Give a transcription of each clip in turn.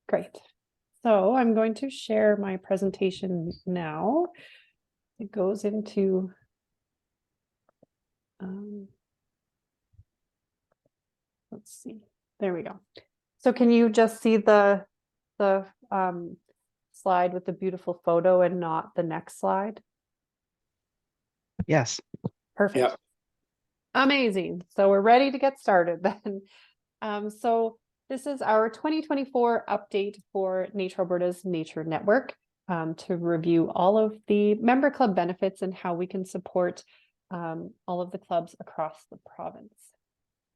Great. So I'm going to share my presentation now. It goes into let's see. There we go. So can you just see the slide with the beautiful photo and not the next slide? Yes. Perfect. Yeah. Amazing. So we're ready to get started then. So this is our 2024 update for Nature Alberta's Nature Network to review all of the member club benefits and how we can support all of the clubs across the province.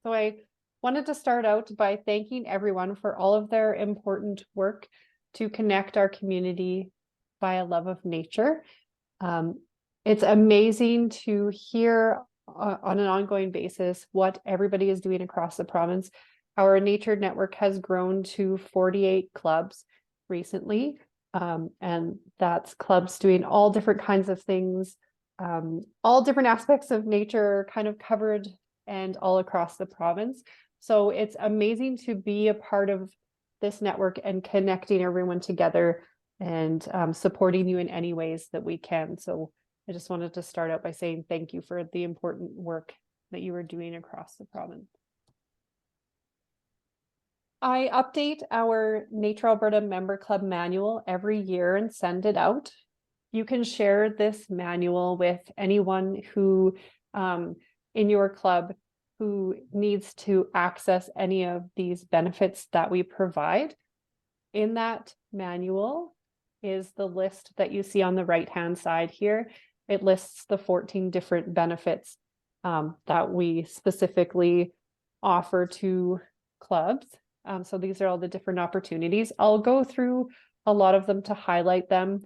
So I wanted to start out by thanking everyone for all of their important work to connect our community by a love of nature. It's amazing to hear on an ongoing basis what everybody is doing across the province. Our nature network has grown to 48 clubs recently, and that's clubs doing all different kinds of things, all different aspects of nature kind of covered and all across the province. So it's amazing to be a part of this network and connecting everyone together and supporting you in any ways that we can. So I just wanted to start out by saying thank you for the important work that you are doing across the province. I update our Nature Alberta Member Club manual every year and send it out. You can share this manual with anyone who in your club who needs to access any of these benefits that we provide. In that manual is the list that you see on the right-hand side here. It lists the 14 different benefits that we specifically offer to clubs. So these are all the different opportunities. I'll go through a lot of them to highlight them.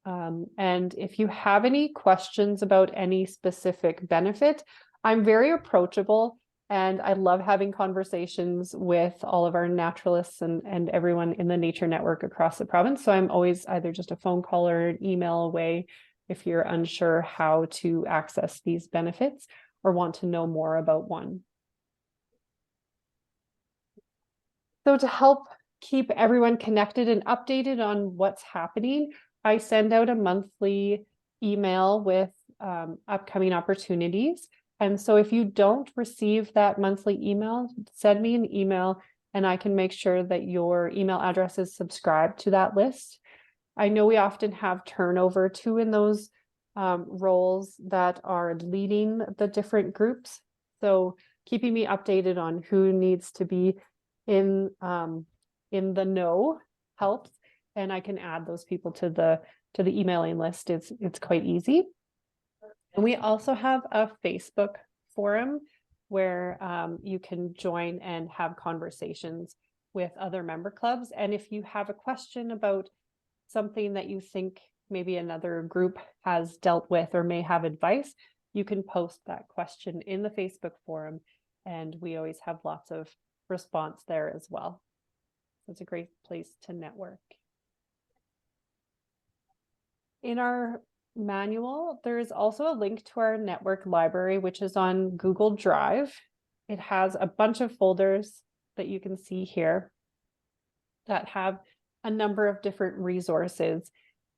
And if you have any questions about any specific benefit, I'm very approachable and I love having conversations with all of our naturalists and everyone in the nature network across the province. So I'm always either just a phone call or an email away if you're unsure how to access these benefits or want to know more about one. So to help keep everyone connected and updated on what's happening, I send out a monthly email with upcoming opportunities. And so if you don't receive that monthly email, send me an email and I can make sure that your email address is subscribed to that list. I know we often have turnover too in those roles that are leading the different groups. So keeping me updated on who needs to be in the know helps, and I can add those people to the emailing list. It's quite easy. And we also have a Facebook forum where you can join and have conversations with other member clubs. And if you have a question about something that you think maybe another group has dealt with or may have advice, you can post that question in the Facebook forum. And we always have lots of response there as well. So it's a great place to network. In our manual, there is also a link to our network library, which is on Google Drive. It has a bunch of folders that you can see here that have a number of different resources.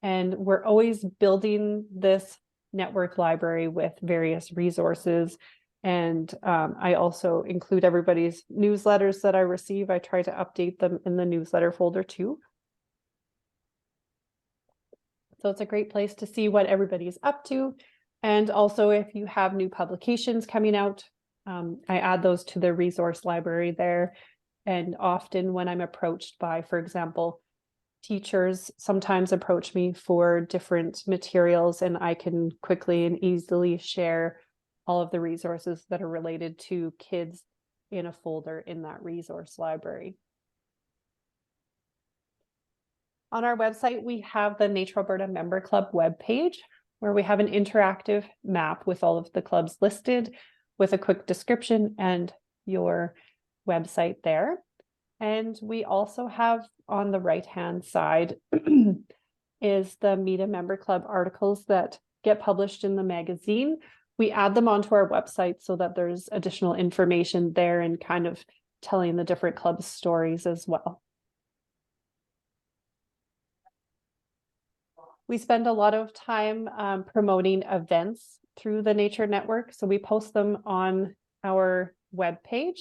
And we're always building this network library with various resources. And I also include everybody's newsletters that I receive. I try to update them in the newsletter folder too. So it's a great place to see what everybody's up to. And also if you have new publications coming out, I add those to the resource library there. And often when I'm approached by, for example, teachers sometimes approach me for different materials, and I can quickly and easily share all of the resources that are related to kids in a folder in that resource library. On our website, we have the Nature Alberta Member Club webpage, where we have an interactive map with all of the clubs listed with a quick description and your website there. And we also have on the right-hand side is the Meet a Member Club articles that get published in the magazine. We add them onto our website so that there's additional information there and kind of telling the different clubs' stories as well. We spend a lot of time promoting events through the Nature Network. So we post them on our webpage.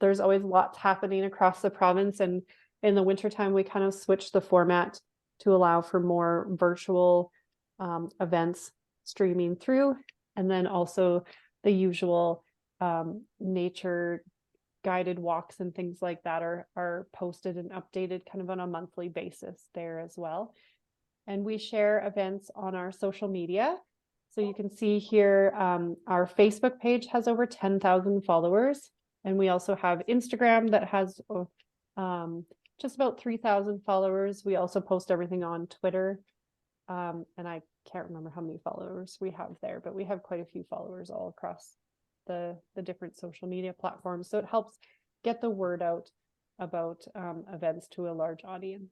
There's always lots happening across the province, and in the wintertime, we kind of switch the format to allow for more virtual events streaming through, and then also the usual nature guided walks and things like that are posted and updated kind of on a monthly basis there as well. And we share events on our social media. So you can see here, our Facebook page has over 10,000 followers. And we also have Instagram that has just about 3,000 followers. We also post everything on Twitter. And I can't remember how many followers we have there, but we have quite a few followers all across the different social media platforms. So it helps get the word out about events to a large audience.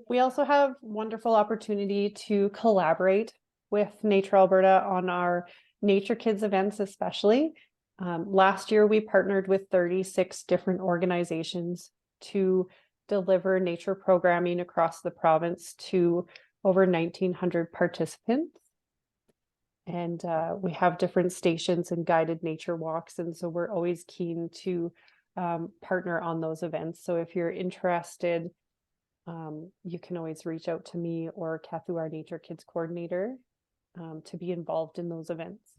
We also have wonderful opportunity to collaborate with Nature Alberta on our Nature Kids events, especially. Last year, we partnered with 36 different organizations to deliver nature programming across the province to over 1,900 participants. And we have different stations and guided nature walks. And so we're always keen to partner on those events. So if you're interested, you can always reach out to me or Kathu, our Nature Kids coordinator, to be involved in those events.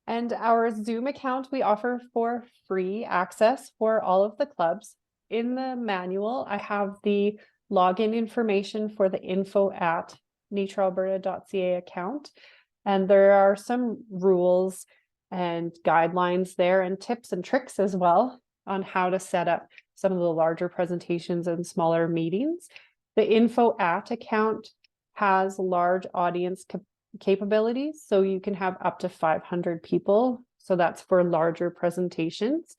And our Zoom account we offer for free access for all of the clubs. In the manual, I have the login information for the info@naturealberta.ca account. And there are some rules and guidelines there and tips and tricks as well on how to set up some of the larger presentations and smaller meetings. The info@ account has large audience capabilities, so you can have up to 500 people. So that's for larger presentations.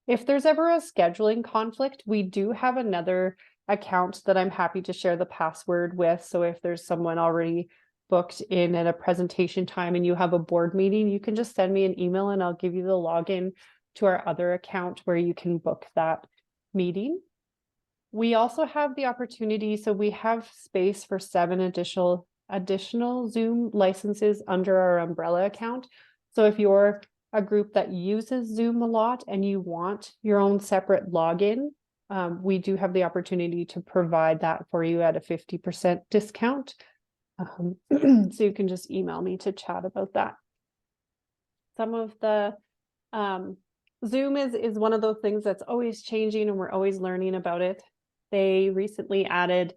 If there's ever a scheduling conflict, we do have another account that I'm happy to share the password with. So if there's someone already booked in at a presentation time and you have a board meeting, you can just send me an email and I'll give you the login to our other account where you can book that meeting. We also have the opportunity, so we have space for 7 additional Zoom licenses under our umbrella account. So if you're a group that uses Zoom a lot and you want your own separate login, we do have the opportunity to provide that for you at a 50% discount. So you can just email me to chat about that. Some of the Zoom is one of those things that's always changing and we're always learning about it. They recently added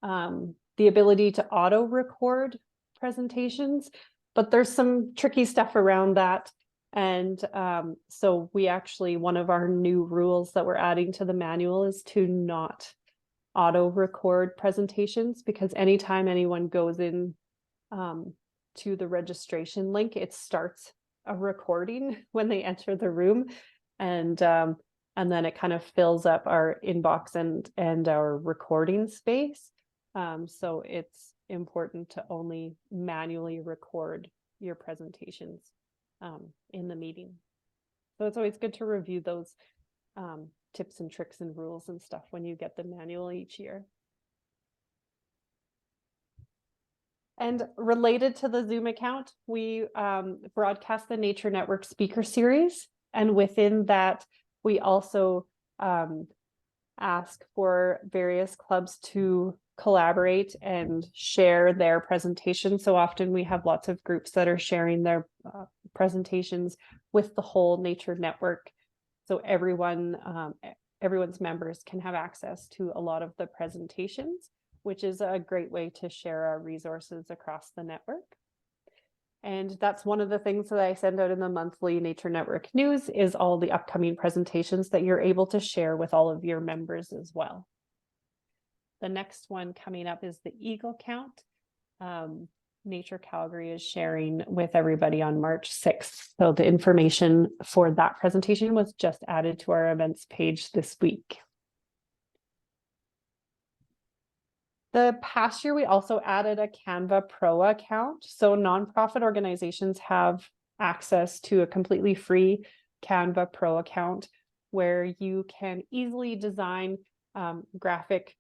the ability to auto record presentations, but there's some tricky stuff around that. And so we actually, one of our new rules that we're adding to the manual is to not auto record presentations, because anytime anyone goes in to the registration link, it starts a recording when they enter the room, and then it kind of fills up our inbox and our recording space. So it's important to only manually record your presentations in the meeting. So it's always good to review those tips and tricks and rules and stuff when you get the manual each year. And related to the Zoom account, we broadcast the Nature Network speaker series. And within that, we also ask for various clubs to collaborate and share their presentations. So often we have lots of groups that are sharing their presentations with the whole Nature Network. So everyone's members can have access to a lot of the presentations, which is a great way to share our resources across the network. And that's one of the things that I send out in the monthly Nature Network news, is all the upcoming presentations that you're able to share with all of your members as well. The next one coming up is the Eagle Count. Nature Calgary is sharing with everybody on March 6th. So the information for that presentation was just added to our events page this week. The past year, we also added a Canva Pro account. So nonprofit organizations have access to a completely free Canva Pro account where you can easily design graphic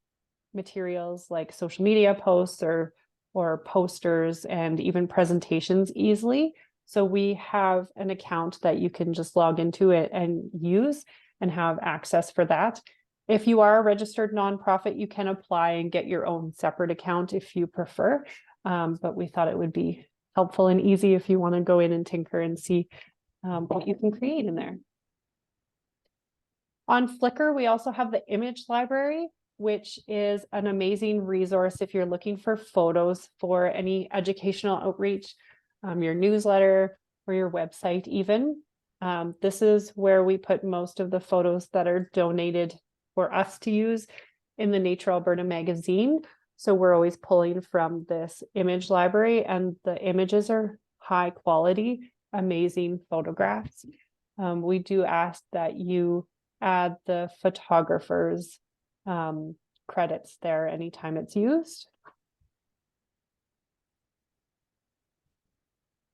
materials like social media posts or posters and even presentations easily. So we have an account that you can just log into it and use and have access for that. If you are a registered nonprofit, you can apply and get your own separate account if you prefer. But we thought it would be helpful and easy if you want to go in and tinker and see what you can create in there. On Flickr, we also have the image library, which is an amazing resource if you're looking for photos for any educational outreach, your newsletter or your website even. This is where we put most of the photos that are donated for us to use in the Nature Alberta magazine. So we're always pulling from this image library, and the images are high quality, amazing photographs. We do ask that you add the photographer's credits there anytime it's used.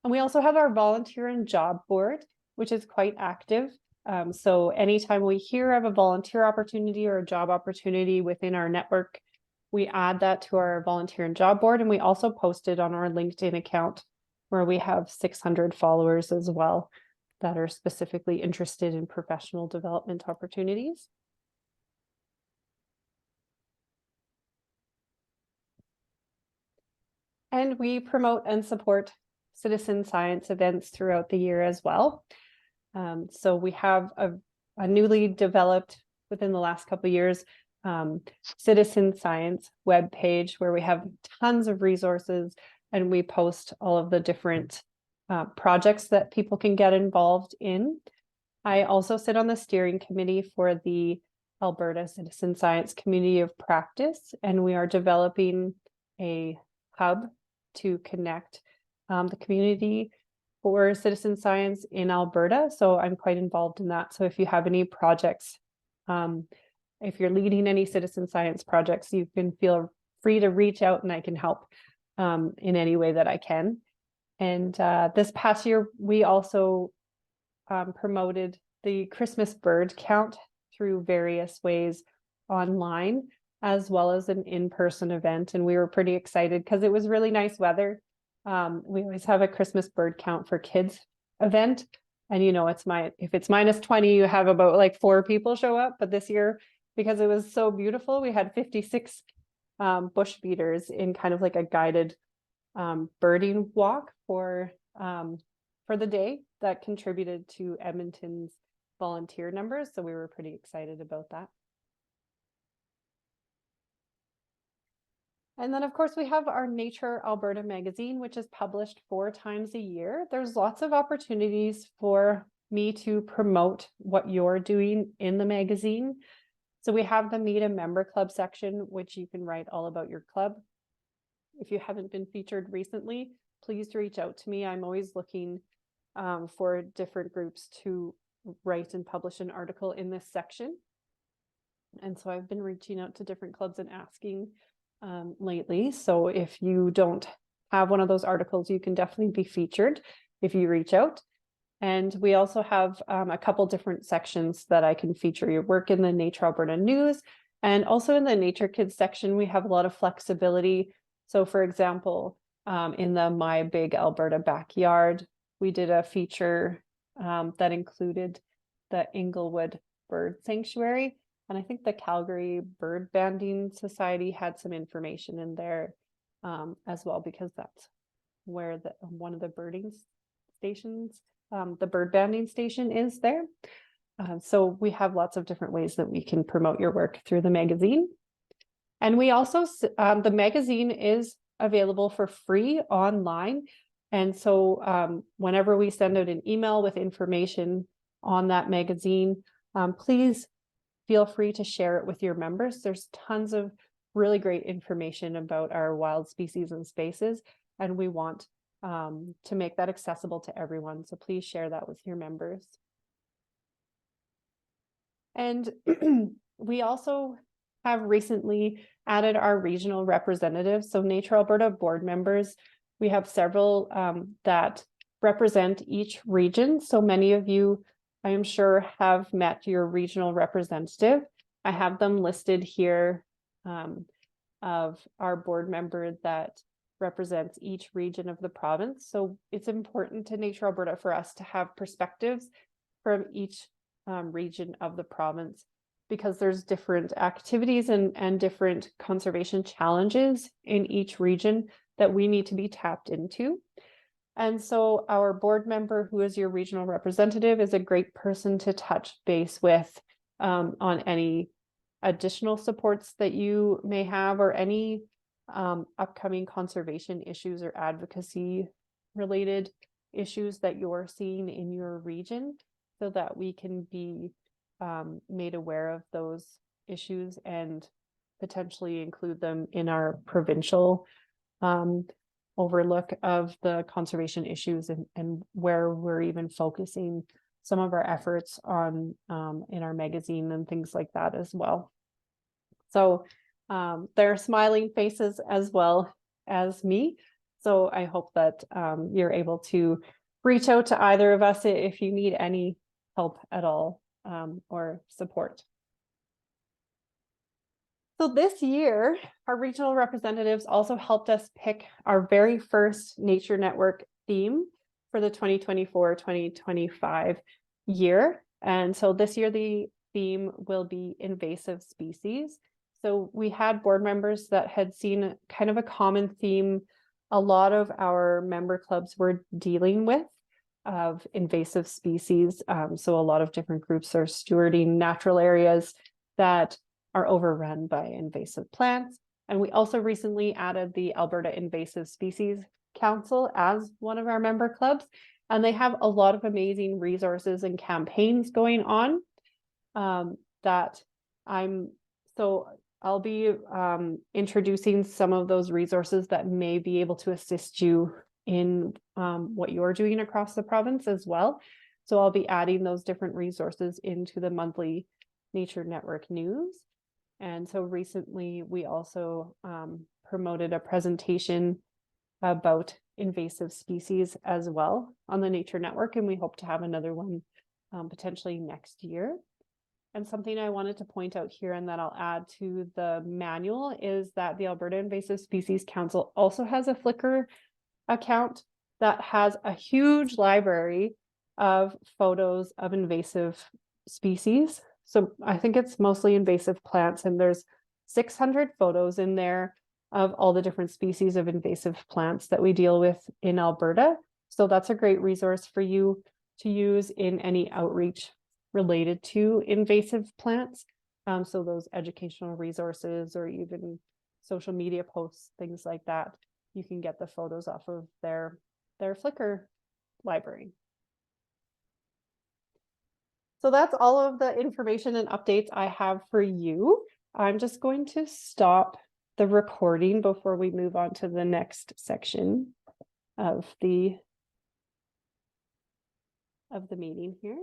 And we also have our volunteer and job board, which is quite active. So anytime we hear of a volunteer opportunity or a job opportunity within our network, we add that to our volunteer and job board. And we also post it on our LinkedIn account, where we have 600 followers as well that are specifically interested in professional development opportunities. And we promote and support citizen science events throughout the year as well. So we have a newly developed, within the last couple of years, citizen science webpage where we have tons of resources, and we post all of the different projects that people can get involved in. I also sit on the steering committee for the Alberta Citizen Science Community of Practice, and we are developing a hub to connect the community for citizen science in Alberta. So I'm quite involved in that. So if you have any projects, if you're leading any citizen science projects, you can feel free to reach out and I can help in any way that I can. And this past year, we also promoted the Christmas bird count through various ways online, as well as an in-person event. And we were pretty excited because it was really nice weather. We always have a Christmas bird count for kids event. And you know, if it's -20, you have about like 4 people show up. But this year, because it was so beautiful, we had 56 bush beaters in kind of like a guided birding walk for the day that contributed to Edmonton's volunteer numbers. So we were pretty excited about that. And then, of course, we have our Nature Alberta magazine, which is published 4 times a year. There's lots of opportunities for me to promote what you're doing in the magazine. So we have the Meet a Member Club section, which you can write all about your club. If you haven't been featured recently, please reach out to me. I'm always looking for different groups to write and publish an article in this section. And so I've been reaching out to different clubs and asking lately. So if you don't have one of those articles, you can definitely be featured if you reach out. And we also have a couple different sections that I can feature your work in the Nature Alberta News. And also in the Nature Kids section, we have a lot of flexibility. So for example, in the My Big Alberta Backyard, we did a feature that included the Inglewood Bird Sanctuary. And I think the Calgary Bird Banding Society had some information in there as well, because that's where one of the birding stations, the bird banding station is there. So we have lots of different ways that we can promote your work through the magazine. And we also, the magazine is available for free online. And so whenever we send out an email with information on that magazine, please feel free to share it with your members. There's tons of really great information about our wild species and spaces, and we want to make that accessible to everyone. So please share that with your members. And we also have recently added our regional representatives. So Nature Alberta board members, we have several that represent each region. So many of you, I am sure, have met your regional representative. I have them listed here of our board member that represents each region of the province. So it's important to Nature Alberta for us to have perspectives from each region of the province, because there's different activities and different conservation challenges in each region that we need to be tapped into. And so our board member, who is your regional representative, is a great person to touch base with on any additional supports that you may have, or any upcoming conservation issues or advocacy related issues that you're seeing in your region, so that we can be made aware of those issues and potentially include them in our provincial overlook of the conservation issues, and where we're even focusing some of our efforts on in our magazine and things like that as well. So they're smiling faces as well as me. So I hope that you're able to reach out to either of us if you need any help at all or support. So this year, our regional representatives also helped us pick our very first Nature Network theme for the 2024-2025 year. And so this year, the theme will be invasive species. So we had board members that had seen kind of a common theme a lot of our member clubs were dealing with, of invasive species. So a lot of different groups are stewarding natural areas that are overrun by invasive plants. And we also recently added the Alberta Invasive Species Council as one of our member clubs. And they have a lot of amazing resources and campaigns going on I'll be introducing some of those resources that may be able to assist you in what you're doing across the province as well. So I'll be adding those different resources into the monthly Nature Network news. And so recently we also promoted a presentation about invasive species as well on the Nature Network, and we hope to have another one potentially next year. And something I wanted to point out here, and that I'll add to the manual, is that the Alberta Invasive Species Council also has a Flickr account that has a huge library of photos of invasive species. So I think it's mostly invasive plants, and there's 600 photos in there of all the different species of invasive plants that we deal with in Alberta. So that's a great resource for you to use in any outreach related to invasive plants. So those educational resources, or even social media posts, things like that, you can get the photos off of their Flickr library. So that's all of the information and updates I have for you. I'm just going to stop the recording before we move on to the next section of the meeting here.